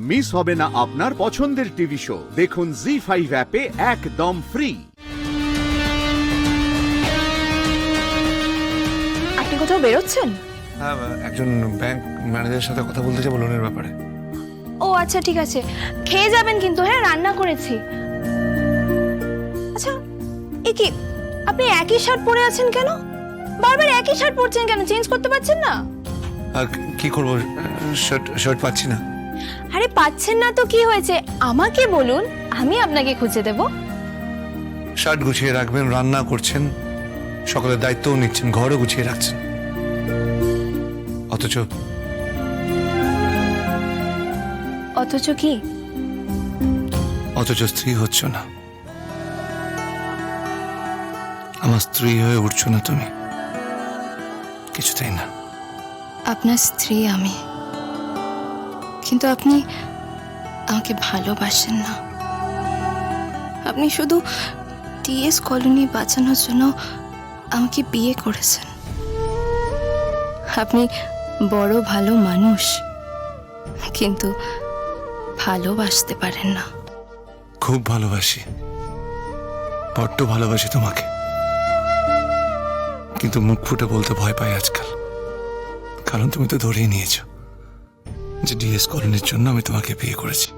Miss হবে না আপনার পছন্দের টিভি শো। দেখুন জি5 অ্যাপে একদম ফ্রি। আপনি কোথাও বেরোচ্ছেন? হ্যাঁ, একজন ব্যাংক ম্যানেজারের সাথে কথা বলতে যাবো লোনের ব্যাপারে। ও আচ্ছা, ঠিক আছে। খেয়ে যাবেন কিন্তু। হ্যাঁ, রান্না করেছি। আচ্ছা, এ কি আপনি একই শার্ট পরে আছেন কেন? বারবার একই শার্ট পরছেন কেন? চেঞ্জ করতে পারছেন না? আর কি করবো, শার্ট পাচ্ছি না। আরে পাচ্ছেন না তো কি হয়েছে, আমাকে বলুন, আমি আপনাকে খুঁজে দেব। শার্ট গুছিয়ে রাখবেন, রান্না করছেন, সকলের দায়িত্বও নিচ্ছেন, ঘরও গুছিয়ে রাখছেন, অথচ কি? অথচ স্ত্রী হচ্ছ না। আমার স্ত্রী হয়ে উঠছো না তুমি, কিছুতেই না। আপনার স্ত্রী আমি, কিন্তু আপনি আমাকে ভালোবাসেন না। আপনি শুধু টিএস কলোনি বাঁচানোর জন্য আমাকে বিয়ে করেছেন। আপনি বড় ভালো মানুষ, কিন্তু ভালোবাসতে পারেন না। খুব ভালোবাসি, বড্ড ভালোবাসি তোমাকে, কিন্তু মুখ ফুটে বলতে ভয় পাই আজকাল। কারণ তুমি তো ধরেই নিয়েছো যে ডিএস কলোনির জন্য আমি তোমাকে বিয়ে করেছি।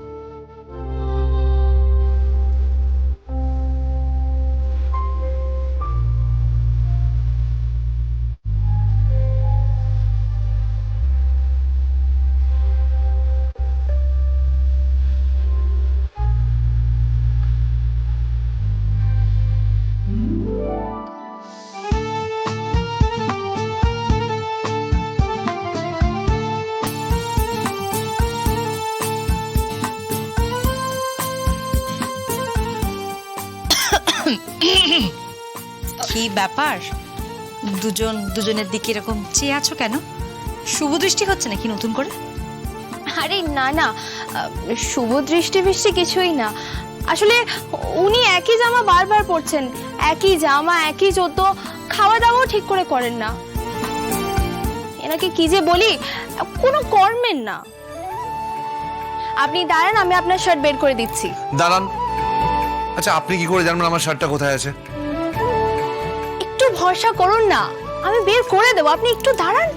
কি ব্যাপার, দুজনের দিকে এরকম চেয়ে আছো কেন? শুভ দৃষ্টি হচ্ছে নাকি নতুন করে? আরে না না, শুভ দৃষ্টি বৃষ্টি কিছুই না। আসলে উনি একই জামা বারবার পরছেন, একই জামা, একই জুতো, খাওয়া দাওয়াও ঠিক করে করেন না। এনাকে কি যে বলি, কোনো কর্মের না। আপনি দাঁড়ান, আমি আপনার শার্ট বের করে দিচ্ছি। দাঁড়ান, আচ্ছা আপনি কি করে জানবেন আমার শার্টটা কোথায় আছে? একটু ভরসা করুন না, আমি বের করে দেবো, আপনি একটু দাঁড়ান।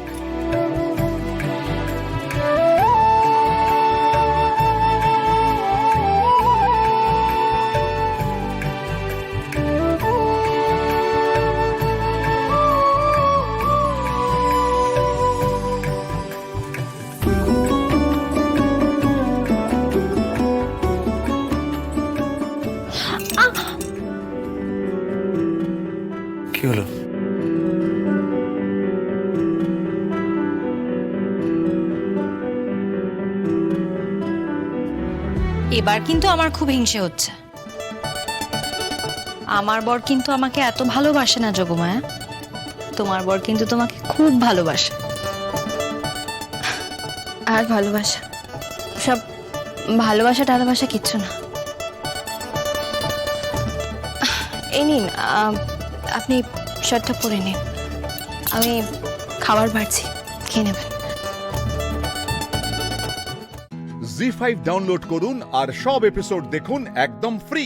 কি হলো? এবার কিন্তু আমার খুব হিংসে হচ্ছে। আমার বর কিন্তু আমাকে এত ভালোবাসে না যোগমায়া। তোমার বর কিন্তু তোমাকে খুব ভালোবাসে। আর ভালোবাসা, সব ভালোবাসা টালোবাসা কিচ্ছু না। এই নিন, আপনি শার্টটা পরে নিন, আমি খাবার বাড়ছি, খেয়ে নেবেন। জি5 ডাউনলোড করুন আর সব এপিসোড দেখুন একদম ফ্রি।